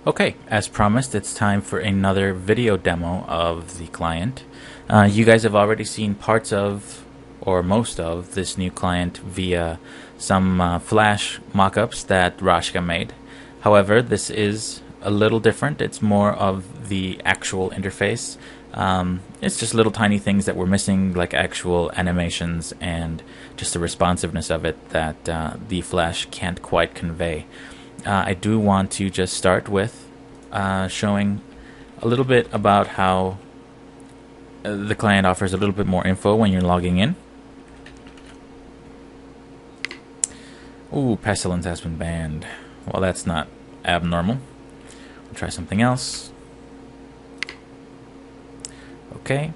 Okay, as promised, it's time for another video demo of the client. You guys have already seen parts of, or most of, this new client via some Flash mockups that Rashka made. However, this is a little different. It's more of the actual interface. It's just little tiny things that we're missing, like actual animations and just the responsiveness of it that the Flash can't quite convey. I do want to just start with showing a little bit about how the client offers a little bit more info when you're logging in. Ooh, Pestilence has been banned. Well, that's not abnormal. We'll try something else. Okay.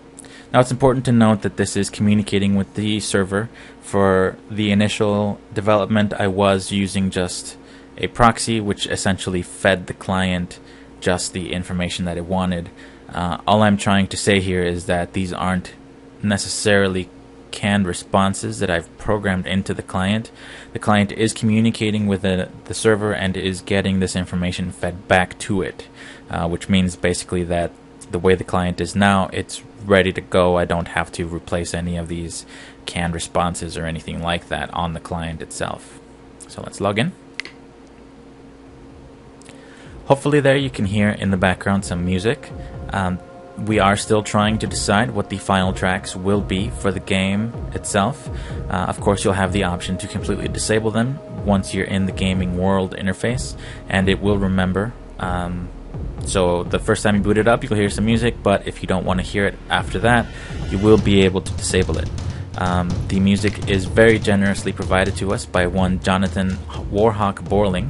Now it's important to note that this is communicating with the server. For the initial development, I was using just a proxy, which essentially fed the client just the information that it wanted. All I'm trying to say here is that these aren't necessarily canned responses that I've programmed into the client. The client is communicating with the server and is getting this information fed back to it, which means basically that the way the client is now, it's ready to go. I don't have to replace any of these canned responses or anything like that on the client itself. So let's log in. Hopefully there you can hear in the background some music. We are still trying to decide what the final tracks will be for the game itself. Of course, you'll have the option to completely disable them once you're in the gaming world interface, and it will remember. So the first time you boot it up, you'll hear some music, but if you don't want to hear it after that, you will be able to disable it. The music is very generously provided to us by one Jonathan Warhawk Borling.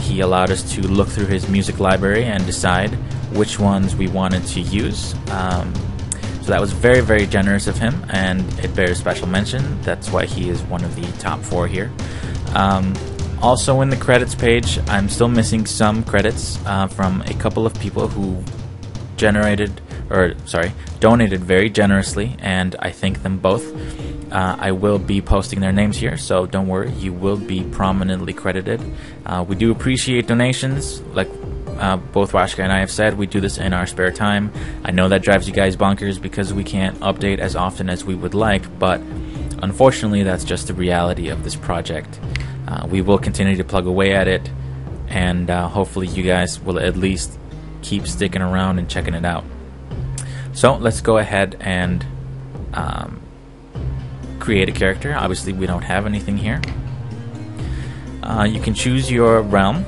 He allowed us to look through his music library and decide which ones we wanted to use. So that was very, very generous of him, and it bears special mention. That's why he is one of the top 4 here. Also in the credits page, I'm still missing some credits from a couple of people who donated very generously, and I thank them both. I will be posting their names here, so don't worry, you will be prominently credited. We do appreciate donations, like both Rashka and I have said. We do this in our spare time. I know that drives you guys bonkers because we can't update as often as we would like, but unfortunately that's just the reality of this project. We will continue to plug away at it, and hopefully you guys will at least keep sticking around and checking it out. So let's go ahead and create a character. Obviously we don't have anything here. You can choose your realm.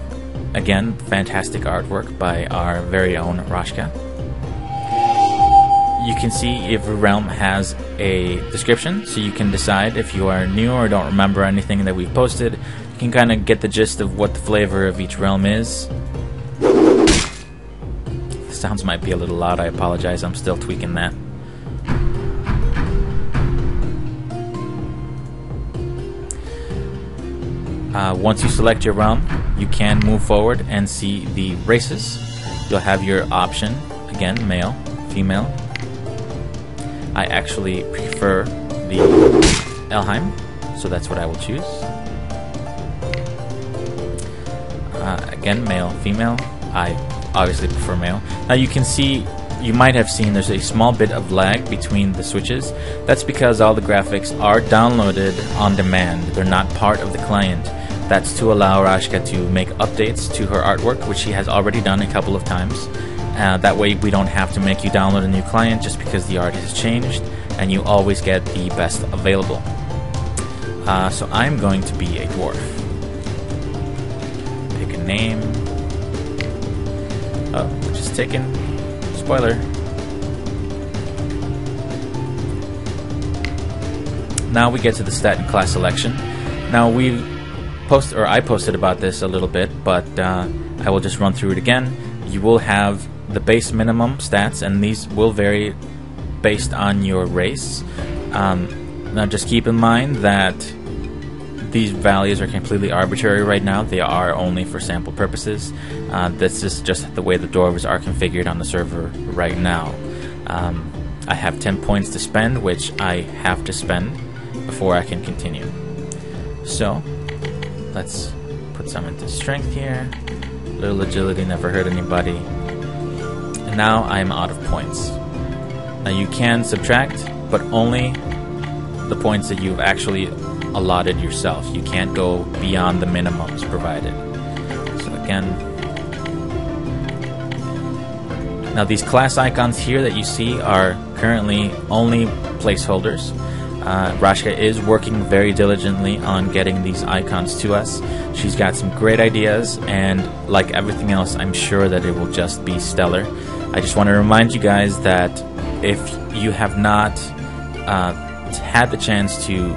Again, fantastic artwork by our very own Rashka. You can see if a realm has a description, so you can decide if you are new or don't remember anything that we've posted. You can kind of get the gist of what the flavor of each realm is. The sounds might be a little loud, I apologize, I'm still tweaking that. Once you select your realm, you can move forward and see the races. You'll have your option, again, male, female. I actually prefer the Elheim, so that's what I will choose. Again, male, female. I obviously prefer male. Now you can see, you might have seen there's a small bit of lag between the switches. That's because all the graphics are downloaded on demand. They're not part of the client. That's to allow Rashka to make updates to her artwork, which she has already done a couple of times. That way we don't have to make you download a new client just because the art has changed, and you always get the best available. So I'm going to be a dwarf. Pick a name. Oh, which is taken. Spoiler. Now we get to the stat and class selection. Now I posted about this a little bit, but I will just run through it again. You will have the base minimum stats, and these will vary based on your race. Now just keep in mind that these values are completely arbitrary right now. They are only for sample purposes. This is just the way the dwarves are configured on the server right now. I have 10 points to spend, which I have to spend before I can continue. So let's put some into strength here. Little agility never hurt anybody. And now I'm out of points. Now you can subtract, but only the points that you've actually allotted yourself. You can't go beyond the minimums provided. So again, now these class icons here that you see are currently only placeholders. Rashka is working very diligently on getting these icons to us. She's got some great ideas, and like everything else, I'm sure that it will just be stellar. I just want to remind you guys that if you have not had the chance to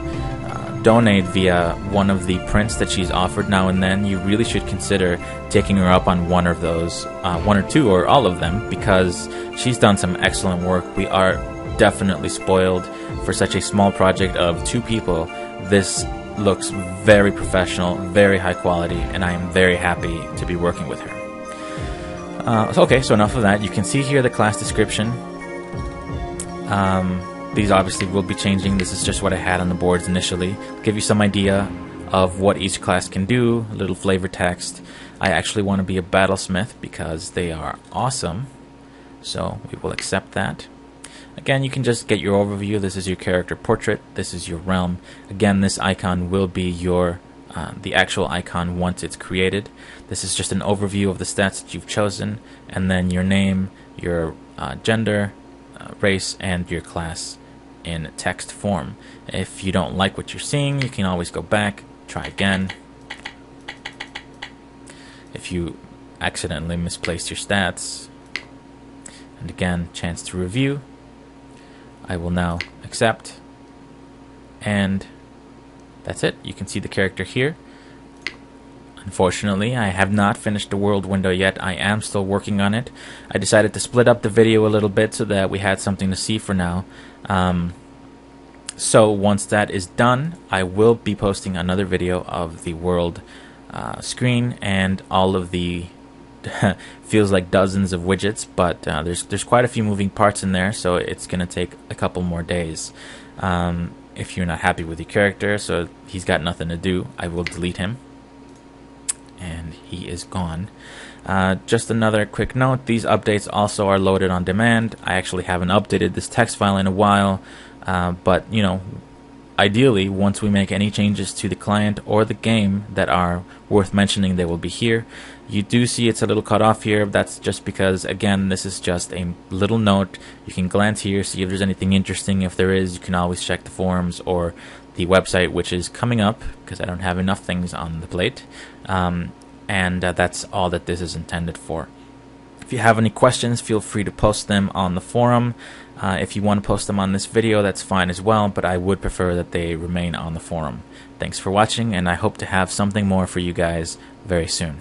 donate via one of the prints that she's offered now and then, you really should consider taking her up on one of those, one or two or all of them, because she's done some excellent work. We are definitely spoiled for such a small project of 2 people. This looks very professional, very high quality, and I am very happy to be working with her. Okay, so enough of that. You can see here the class description. These obviously will be changing. This is just what I had on the boards initially. Give you some idea of what each class can do, a little flavor text. I actually want to be a battlesmith because they are awesome, so we will accept that. Again, you can just get your overview. This is your character portrait. This is your realm. Again, this icon will be your the actual icon once it's created. This is just an overview of the stats that you've chosen, and then your name, your gender, race, and your class in text form. If you don't like what you're seeing, you can always go back, try again. If you accidentally misplaced your stats, and again, chance to review, I will now accept, and that's it. You can see the character here. Unfortunately, I have not finished the world window yet. I am still working on it. I decided to split up the video a little bit so that we had something to see for now. So once that is done, I will be posting another video of the world screen and all of the feels like dozens of widgets, but there's quite a few moving parts in there, so it's going to take a couple more days. If you're not happy with your character, so he's got nothing to do, I will delete him. And he is gone. Just another quick note, these updates also are loaded on demand. I actually haven't updated this text file in a while, but you know, ideally once we make any changes to the client or the game that are worth mentioning, they will be here. You do see it's a little cut off here. That's just because, again, this is just a little note. You can glance here, see if there's anything interesting. If there is, you can always check the forums or the website, which is coming up because I don't have enough things on the plate. And that's all that this is intended for. If you have any questions, feel free to post them on the forum. If you want to post them on this video, that's fine as well, but I would prefer that they remain on the forum. Thanks for watching, and I hope to have something more for you guys very soon.